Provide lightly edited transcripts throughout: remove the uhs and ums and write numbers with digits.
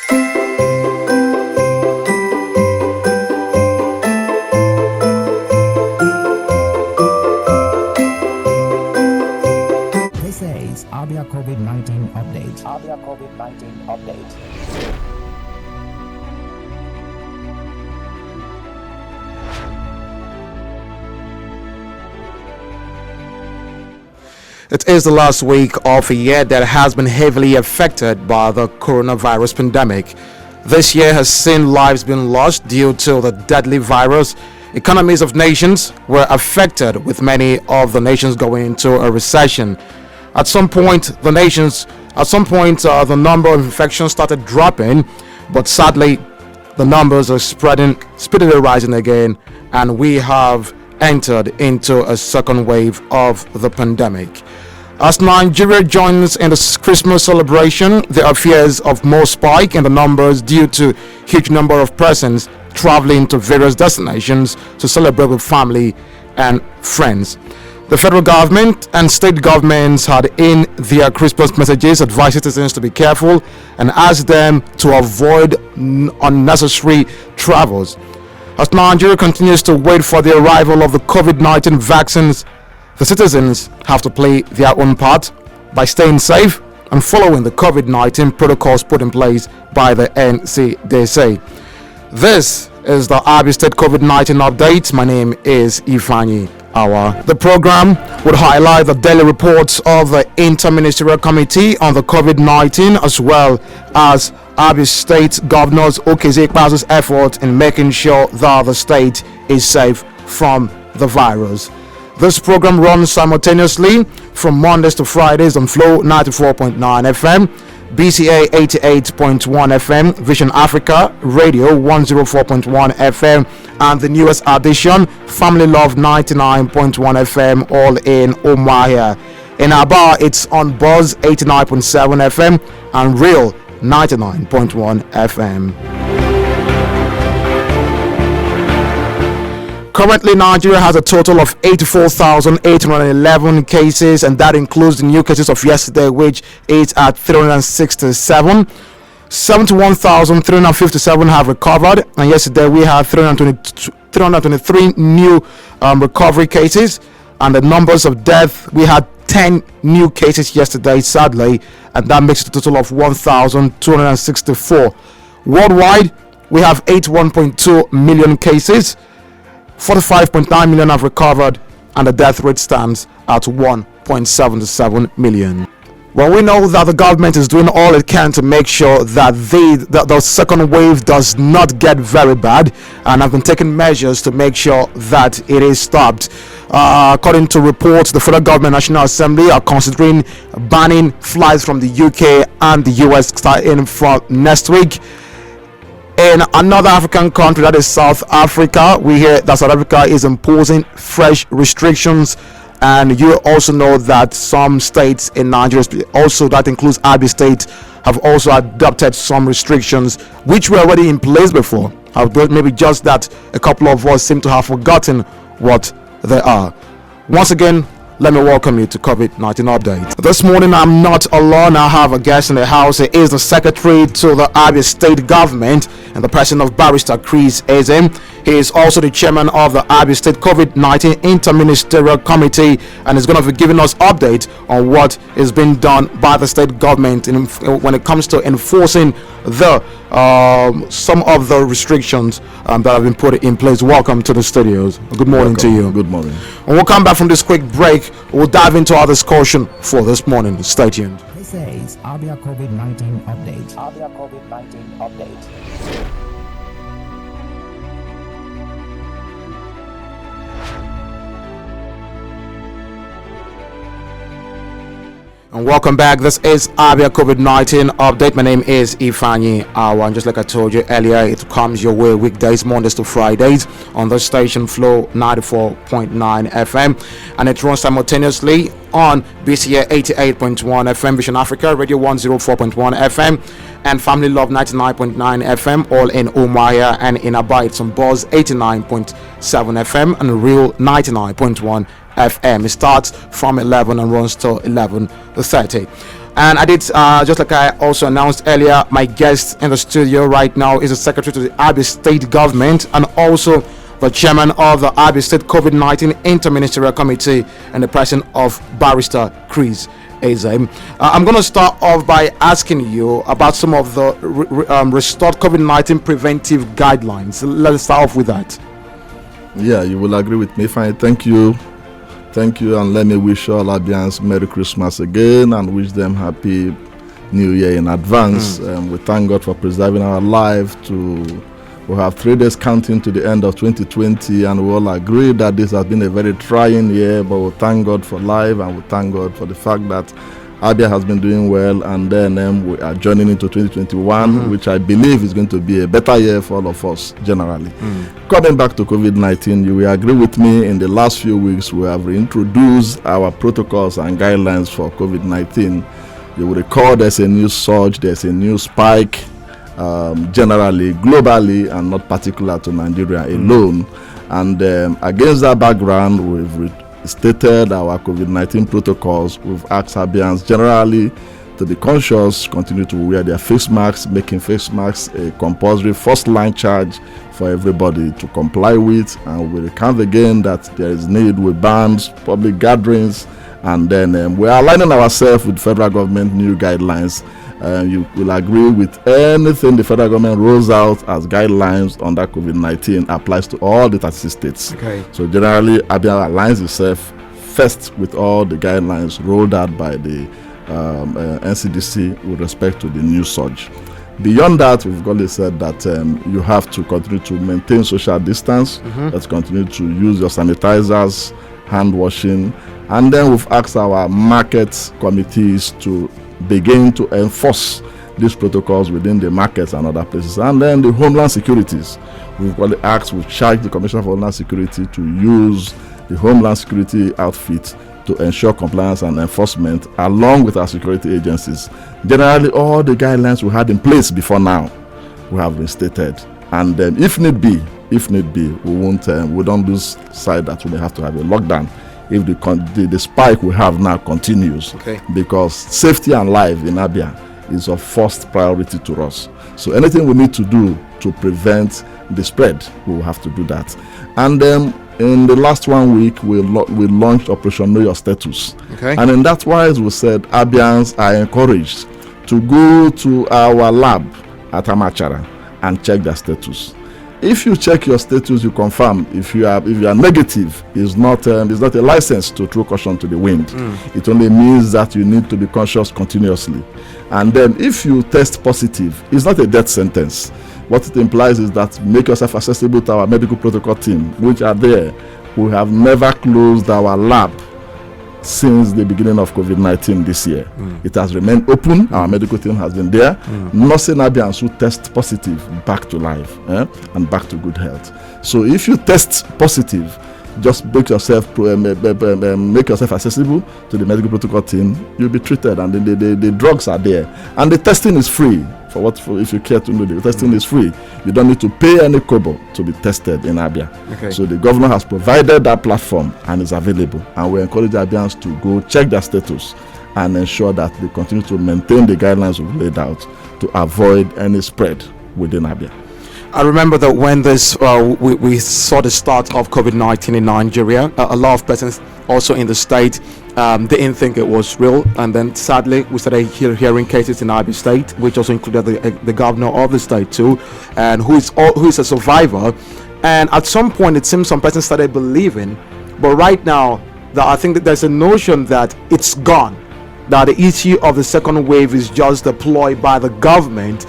This is Abia COVID-19 update. Abia COVID-19 update. It is the last week of a year that has been heavily affected by the coronavirus pandemic. This year has seen lives being lost due to the deadly virus. Economies of nations were affected, with many of the nations going into a recession. At some point, the number of infections started dropping, but sadly, the numbers are speedily rising again, and we have entered into a second wave of the pandemic. As Nigeria joins in the Christmas celebration, there are fears of more spike in the numbers due to huge number of persons traveling to various destinations to celebrate with family and friends. The federal government and state governments had in their Christmas messages advised citizens to be careful and asked them to avoid unnecessary travels. As Nigeria continues to wait for the arrival of the COVID-19 vaccines, the citizens have to play their own part by staying safe and following the COVID-19 protocols put in place by the NCDC. This is the Abia State COVID-19 update. My name is Ifeanyi Awa. The program would highlight the daily reports of the Interministerial Committee on the COVID-19, as well as Abia State Governor's Okezekpa's effort in making sure that the state is safe from the virus. This program runs simultaneously from Mondays to Fridays on Flow 94.9 FM, BCA 88.1 FM, Vision Africa Radio 104.1 FM, and the newest addition, Family Love 99.1 FM, all in Umuahia. In Abia, it's on Buzz 89.7 FM and Real 99.1 FM. Currently, Nigeria has a total of 84,811 cases, and that includes the new cases of yesterday, which is at 367. 71,357 have recovered, and yesterday we had 323 new recovery cases, and the numbers of death, we had 10 new cases yesterday, sadly, and that makes it a total of 1,264. Worldwide, we have 81.2 million cases. 45.9 million have recovered, and the death rate stands at 1.77 million. Well, we know that the government is doing all it can to make sure that the second wave does not get very bad, and have been taking measures to make sure that it is stopped. According to reports, the federal government and National Assembly are considering banning flights from the UK and the US starting from next week. In another African country, that is South Africa, we hear that South Africa is imposing fresh restrictions, and you also know that some states in Nigeria, also that includes Abia State, have also adopted some restrictions which were already in place before. Maybe just that a couple of us seem to have forgotten what they are. Once again, let me welcome you to COVID-19 update. This morning I'm not alone. I have a guest in the house. He is the secretary to the Abia State government and the person of Barrister Chris EZEM. He is also the chairman of the Abia State COVID-19 Interministerial Committee, and is going to be giving us update on what is being done by the state government when it comes to enforcing the some of the restrictions that have been put in place. Welcome to the studios. Good morning to you. Good morning. And we'll come back from this quick break. We'll dive into our discussion for this morning. Stay tuned. This is Abia COVID-19 update. Abia COVID-19 update. And welcome back. This is Abia COVID-19 update. My name is Ifeanyi Awa, and just like I told you earlier, it comes your way weekdays, Mondays to Fridays on the station Flow 94.9 FM, and it runs simultaneously on BCA 88.1 FM, Vision Africa Radio 104.1 FM, and Family Love 99.9 FM, all in Umuahia, and in Abia it's on Buzz 89.7 FM and Real 99.1 FM. It starts from 11 and runs till 11:30. And I did, just like I also announced earlier, my guest in the studio right now is the Secretary to the Abia State Government and also the Chairman of the Abia State COVID-19 Interministerial Committee and the President of Barrister Chris EZEM. I'm going to start off by asking you about some of the restored COVID-19 preventive guidelines. Let's start off with that. Yeah, you will agree with me. Fine. Thank you, and let me wish all Abians Merry Christmas again and wish them Happy New Year in advance. We thank God for preserving our life. We have 3 days counting to the end of 2020, and we all agree that this has been a very trying year, but we thank God for life, and we thank God for the fact that Abia has been doing well, and then we are joining into 2021, which I believe is going to be a better year for all of us generally. Coming back to COVID-19, you will agree with me, in the last few weeks we have reintroduced our protocols and guidelines for COVID-19. You will recall there's a new surge, there's a new spike, generally, globally, and not particular to Nigeria alone. And against that background, we've stated our COVID-19 protocols. We've asked Abians generally to be conscious, continue to wear their face masks, making face masks a compulsory first line charge for everybody to comply with. And we recount again that there is need with bans, public gatherings, and then we are aligning ourselves with federal government new guidelines. You will agree with anything the federal government rolls out as guidelines under COVID-19 applies to all the 36 states. Okay. So generally, Abia aligns itself first with all the guidelines rolled out by the NCDC with respect to the new surge. Beyond that, we've always said that you have to continue to maintain social distance. Let's continue to use your sanitizers, hand washing, and then we've asked our market committees to begin to enforce these protocols within the markets and other places. And then the Homeland Securities, we've charged the Commissioner for Homeland Security to use the Homeland Security outfit to ensure compliance and enforcement along with our security agencies. Generally, all the guidelines we had in place before now, we have reinstated. And then if need be, we don't lose sight that we may have to have a lockdown if the spike we have now continues. Okay. Because safety and life in Abia is of first priority to us. So anything we need to do to prevent the spread, we will have to do that. And then in the last 1 week, we launched Operation Know Your Status. Okay. And in that wise, we said Abians are encouraged to go to our lab at Amachara and check their status. If you check your status, you confirm. If you are negative, it's not a license to throw caution to the wind. It only means that you need to be conscious continuously. And then if you test positive, it's not a death sentence. What it implies is that make yourself accessible to our medical protocol team, which are there. We have never closed our lab since the beginning of COVID-19 this year. It has remained open. Our medical team has been there. Nursing Abians who test positive back to life and back to good health. So if you test positive, just make yourself accessible to the medical protocol team. You'll be treated, and the drugs are there, and the testing is free. If you care to know, the testing is free. You don't need to pay any kobo to be tested in Abia. Okay. So the governor has provided that platform and is available, and we encourage Abians to go check their status and ensure that they continue to maintain the guidelines we've laid out to avoid any spread within Abia. I remember that when this we saw the start of COVID-19 in Nigeria, a lot of persons also in the state didn't think it was real, and then sadly we started hearing cases in Abia State, which also included the governor of the state too, and who is a survivor. And at some point it seems some persons started believing, but right now I think that there's a notion that it's gone, that the issue of the second wave is just a ploy by the government.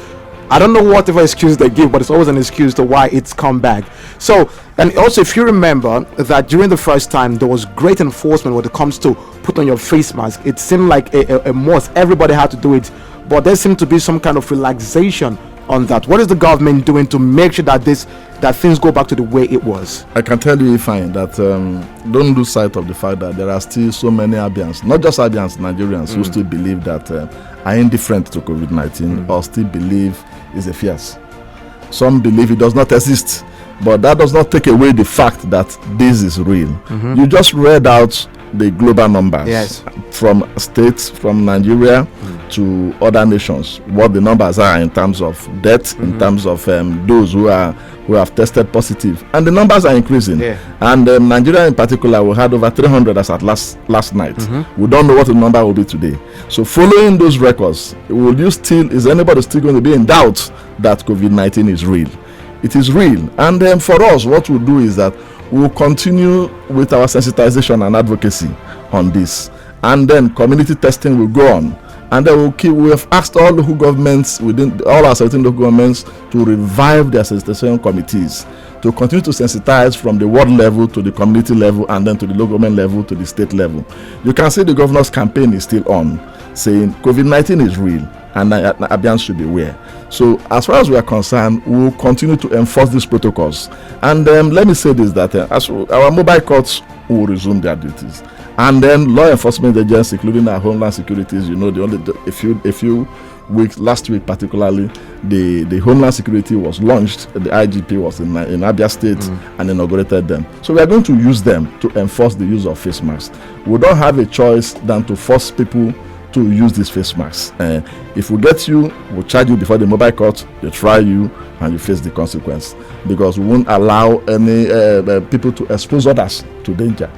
I don't know whatever excuse they give, but it's always an excuse to why it's come back. So, and also if you remember that during the first time there was great enforcement when it comes to put on your face mask. It seemed like a must. Everybody had to do it, but there seemed to be some kind of relaxation on that. What is the government doing to make sure that things go back to the way it was? I can tell you, Ifeanyi, that don't lose sight of the fact that there are still so many Abians, not just Abians, Nigerians, who still believe that are indifferent to COVID-19 or still believe it's a farce. Some believe it does not exist, but that does not take away the fact that this is real. You just read out the global numbers. Yes. From states, from Nigeria to other nations, what the numbers are in terms of death, in terms of those who have tested positive, and the numbers are increasing. Yeah. And Nigeria in particular, we had over 300 as at last night. We don't know what the number will be today. So following those records, is anybody still going to be in doubt that COVID-19 is real? It is real. And then for us, what we'll do is that we'll continue with our sensitization and advocacy on this, and then community testing will go on. And then we have asked all local governments within all our 17 local governments to revive their sensitization committees, to continue to sensitize from the ward level to the community level, and then to the local government level to the state level. You can see the governor's campaign is still on, saying COVID-19 is real and Abians should be aware. So as far as we are concerned, we will continue to enforce these protocols. And let me say this, that as our mobile courts will resume their duties. And then law enforcement agents, including our homeland securities, a few weeks, last week particularly, the homeland security was launched. The IGP was in Abia State and inaugurated them. So we are going to use them to enforce the use of face masks. We don't have a choice than to force people to use these face masks. If we get you, we'll charge you before the mobile court, they try you, and you face the consequence. Because we won't allow any people to expose others to danger.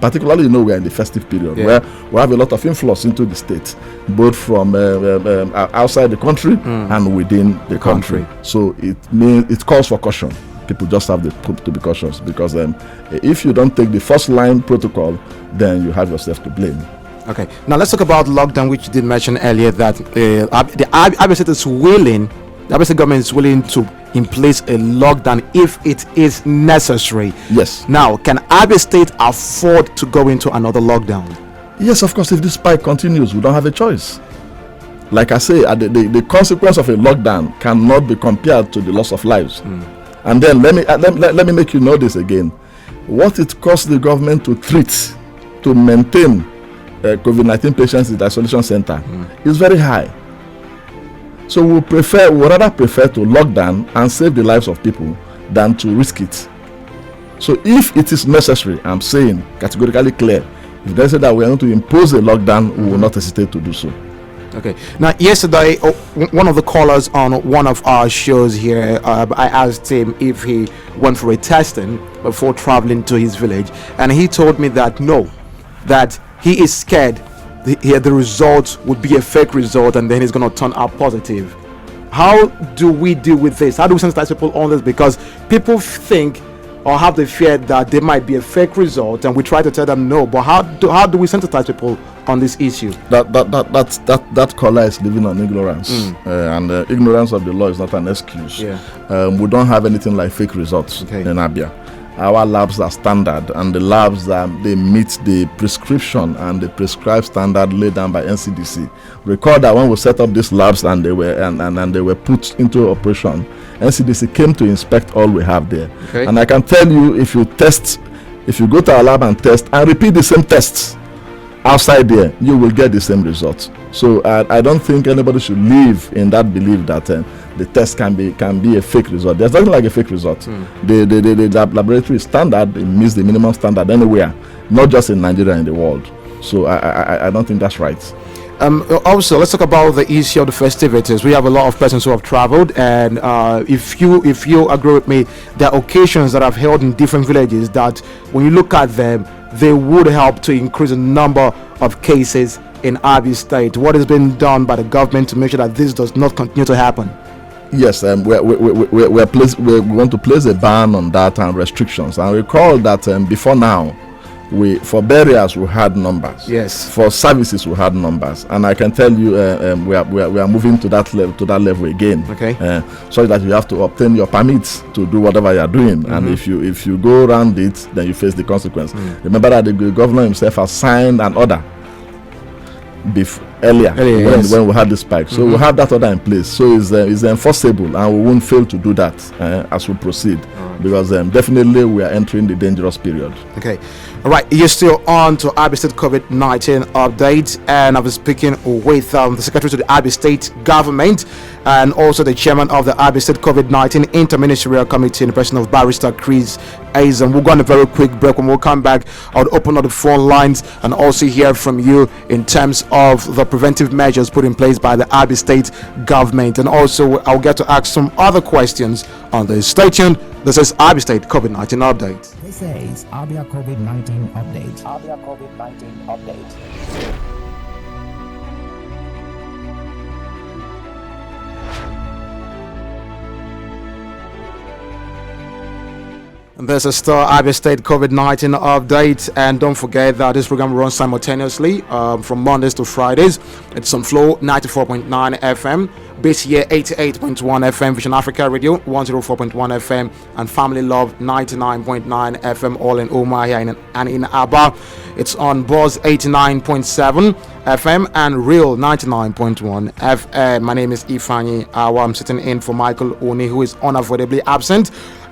Particularly, we're in the festive period where we have a lot of influx into the state, both from outside the country and within the country. So it calls for caution. People just have to be cautious, because if you don't take the first line protocol, then you have yourself to blame. Okay, now let's talk about lockdown, which you did mention earlier, that the Abia State is willing, the Abia State government is willing to in place a lockdown if it is necessary. Yes. Now, can Abia State afford to go into another lockdown? Yes, of course. If this spike continues, we don't have a choice. Like I say, the consequence of a lockdown cannot be compared to the loss of lives. And then let me make you know this again. What it costs the government to maintain COVID-19 patients in the isolation center is very high. So we rather prefer to lock down and save the lives of people than to risk it. So if it is necessary, I'm saying categorically clear, if they say that we are going to impose a lockdown, we will not hesitate to do so. Okay. Now, yesterday, one of the callers on one of our shows here, I asked him if he went for a testing before traveling to his village, and he told me that no, that he is scared the result would be a fake result and then he's going to turn out positive. How do we deal with this? How do we sensitize people on this? Because people think or have the fear that there might be a fake result, and we try to tell them no. But how do we sensitize people on this issue? That caller is living on ignorance, and ignorance of the law is not an excuse. We don't have anything like fake results in Abia. Our labs are standard, and the labs they meet the prescription and the prescribed standard laid down by NCDC. Recall that when we set up these labs and they were put into operation, NCDC came to inspect all we have there. And I can tell you, if you go to our lab and test and repeat the same tests outside there, you will get the same results. So I don't think anybody should live in that belief that the test can be a fake result. There's nothing like a fake result. The laboratory standard, it meets the minimum standard anywhere, not just in Nigeria, in the world. So I don't think that's right. Also, let's talk about the issue of the festivities. We have a lot of persons who have traveled, and if you agree with me, there are occasions that I've held in different villages that when you look at them, they would help to increase the number of cases in Abia State. What has been done by the government to make sure that this does not continue to happen? Yes, we want to place a ban on that and restrictions. And recall that before now, for burials we had numbers. Yes. For services we had numbers, and I can tell you we are moving to that level again. Okay. So that you have to obtain your permits to do whatever you are doing, and if you go around it, then you face the consequence. Remember that the governor himself has signed an order earlier when we had the spike. So we have that order in place. So it's enforceable, and we won't fail to do that as we proceed, because definitely we are entering the dangerous period. Okay. All right, you're still on to Abia State COVID-19 update, and I was speaking with the Secretary to the Abia State Government and also the Chairman of the Abia State COVID-19 Interministerial Committee in the person of Barrister Chris EZEM. We'll go on a very quick break. When we'll come back, I'll open up the phone lines and also hear from you in terms of the preventive measures put in place by the Abia State Government, and also I'll get to ask some other questions on this. Stay tuned. This is Abia State COVID-19 update. This is Abia COVID-19 update. Abia COVID-19 update. This is still Abia State COVID-19 update, and don't forget that this program runs simultaneously from Mondays to Fridays. It's on Flow 94.9 FM, Base here 88.1 FM, Vision Africa Radio 104.1 FM, and Family Love 99.9 FM, all in Umuahia and in Abia. It's on Buzz 89.7 FM and Real 99.1 FM. My name is Ifani Awa. I'm sitting in for Michael Oni, who is unavoidably absent.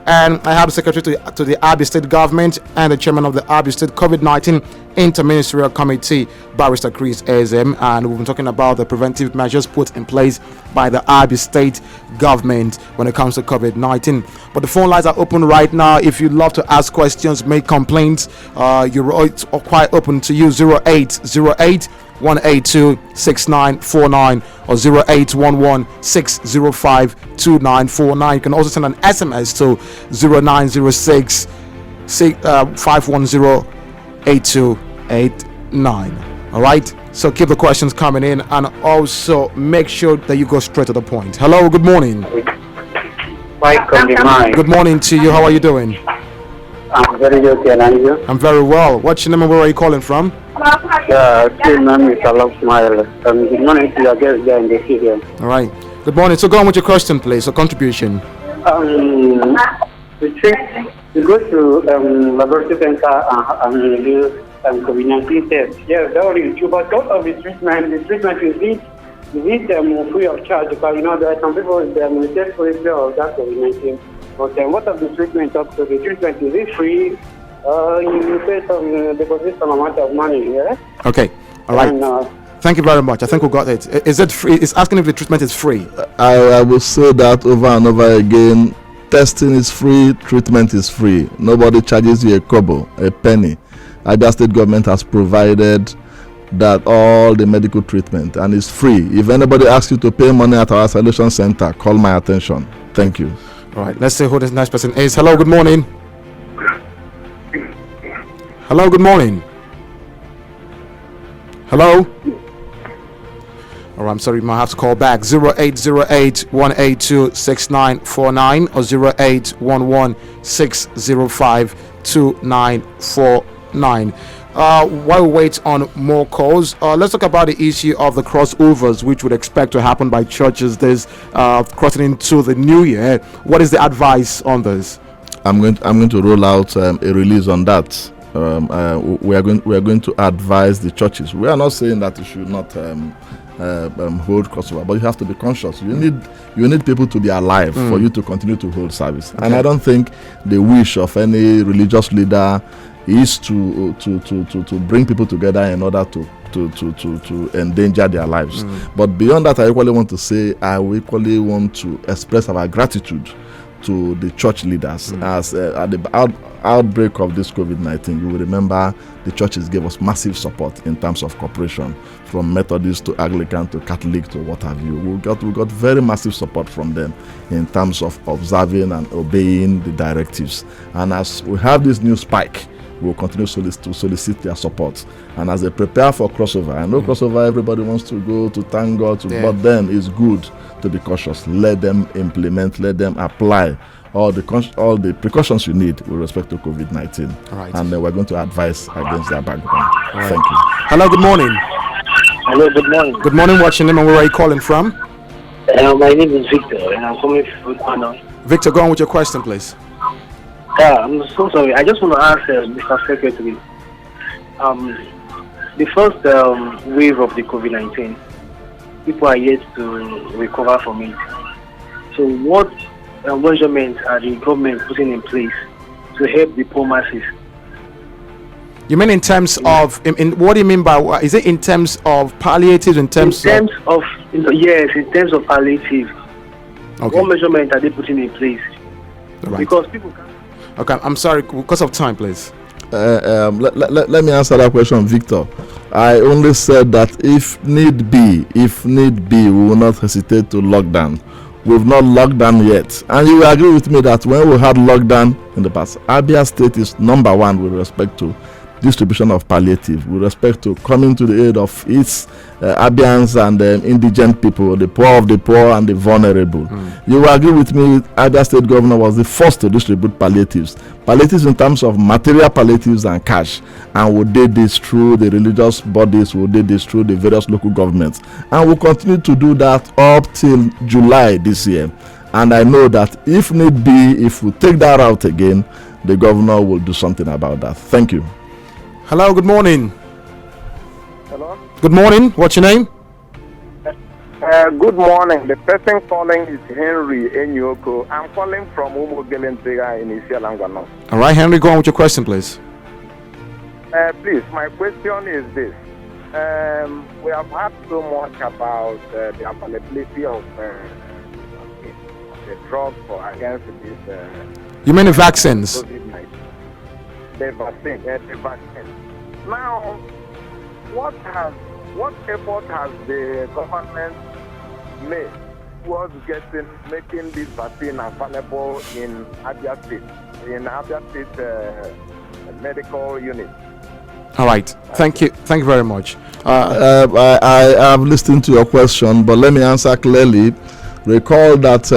And I have the Secretary to the Abia State Government and the Chairman of the Abia State COVID-19 Interministerial Committee, Barrister Chris EZEM, and we've been talking about the preventive measures put in place by the Abia State Government when it comes to COVID-19. But the phone lines are open right now. If you'd love to ask questions, make complaints, you're quite open to you. 0808 182 6949 or 0811 605 2949. You can also send an SMS to 0906 510 8289. All right, so keep the questions coming in, and also make sure that you go straight to the point. Hello, good morning. Good morning to you. How are you doing? I'm very okay, and you? I'm very well. What's your name and where are you calling from? My name is Allah Smile. Good morning to your guests there in the studio. All right. Good morning. So go on with your question, please, or contribution. We go to laboratory center and do COVID-19 tests. Yes, that is true. But what of the treatment is it free of charge? Because you know there are some people that test for of that COVID-19. But what of the treatment? Up to the treatment, is it free? You pay some deposit some amount of money, yeah? Okay, all right. And, thank you very much. I think we got it. Is it free? It's asking if the treatment is free. I will say that over and over again. Testing is free, treatment is free. Nobody charges you a kobo, a penny. Abia State government has provided that all the medical treatment, and it's free. If anybody asks you to pay money at our isolation center, call my attention. Thank you. All right, let's see who this next person is. Hello, good morning. Hello, good morning. Hello. All right, I'm sorry, you might have to call back. 0808 182 6949 or 0811 605 2949. While we wait on more calls, let's talk about the issue of the crossovers, which would expect to happen by churches this crossing into the new year. What is the advice on this? I'm going to roll out a release on that. We are going to advise the churches. We are not saying that you should not hold crossover, but you have to be conscious. You need people to be alive for you to continue to hold service. Okay. And I don't think the wish of any religious leader is to bring people together in order to endanger their lives. But beyond that, I equally want to say I equally want to express our gratitude to the church leaders. As at the outbreak of this COVID-19, you will remember the churches gave us massive support in terms of cooperation, from Methodist to Anglican to Catholic to what have you. We got very massive support from them in terms of observing and obeying the directives. And as we have this new spike, we'll continue to solicit their support. And as they prepare for crossover, I know crossover, everybody wants to go to thank God, but then it's good to be cautious. Let them implement, let them apply all the precautions you need with respect to COVID-19. All right. And we're going to advise against that background. Right. Thank you. Hello, good morning. Hello, good morning. Good morning. What's your name and where are you calling from? My name is Victor, and I'm coming from Ghana. Victor, go on with your question, please. I'm so sorry. I just want to ask Mr. Secretary. The first wave of the COVID-19, people are yet to recover from it. So what measurements are the government putting in place to help the poor masses? You mean in terms of, in what do you mean by, is it in terms of palliatives, in terms of yes, in terms of palliative. Okay. What measurement are they putting in place? Right. Because people can't. Okay, I'm sorry, because of time, please. Let me answer that question, Victor. I only said that if need be, we will not hesitate to lock down. We've not locked down yet. And you will agree with me that when we had lockdown in the past, Abia State is number one with respect to distribution of palliative, with respect to coming to the aid of its Abians and indigent people, the poor of the poor and the vulnerable. You will agree with me, Abia State Governor was the first to distribute palliatives. Palliatives in terms of material palliatives and cash. And we did this through the religious bodies, we did this through the various local governments. And we'll continue to do that up till July this year. And I know that if need be, if we take that route again, the governor will do something about that. Thank you. Hello, good morning. Hello? Good morning. What's your name? Good morning. The person calling is Henry Enyoko. I'm calling from Umugelentega in Isialangano. All right, Henry, go on with your question, please. Please, my question is this. We have heard so much about the availability of the drug against this. You mean the vaccines? COVID-19. The vaccine. Now, what effort has the government made towards making this vaccine available in Abia State medical unit? All right. Thank you very much. I have listened to your question, but let me answer clearly. Recall that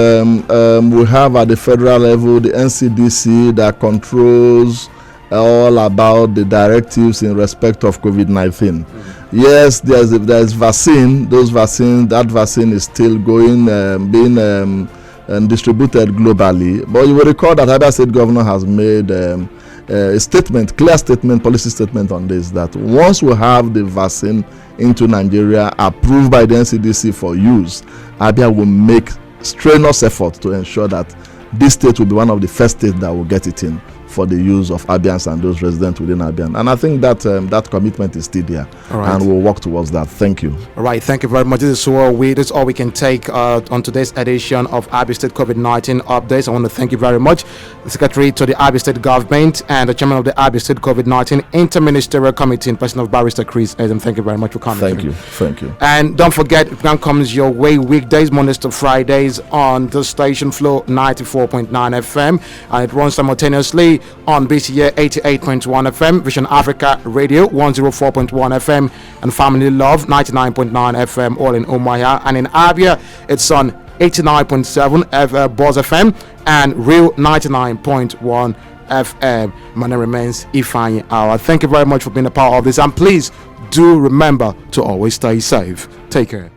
we have at the federal level the NCDC that controls all about the directives in respect of COVID-19. Yes, there's vaccine. That vaccine is still going, being distributed globally. But you will recall that Abia State Governor has made a clear statement, policy statement on this, that once we have the vaccine into Nigeria approved by the NCDC for use, Abia will make strenuous effort to ensure that this state will be one of the first states that will get it in for the use of Abians and those residents within Abian. And I think that that commitment is still there. Right. And we'll work towards that. Thank you. All right. Thank you very much. This is all we can take on today's edition of Abia State COVID-19 updates. I want to thank you very much, the Secretary to the Abia State Government and the Chairman of the Abia State COVID-19 Interministerial Committee in person of Barrister Chris EZEM. Thank you very much for coming. Thank you. And don't forget, the program comes your way weekdays, Mondays to Fridays on the station flow 94.9 FM, and it runs simultaneously on BCA 88.1 FM, Vision Africa Radio 104.1 FM, and Family Love 99.9 FM, all in Umuahia. And in Abia, it's on 89.7 Buzz FM and Real 99.1 FM. My name remains Ifeanyi Awa. Thank you very much for being a part of this, and please do remember to always stay safe. Take care.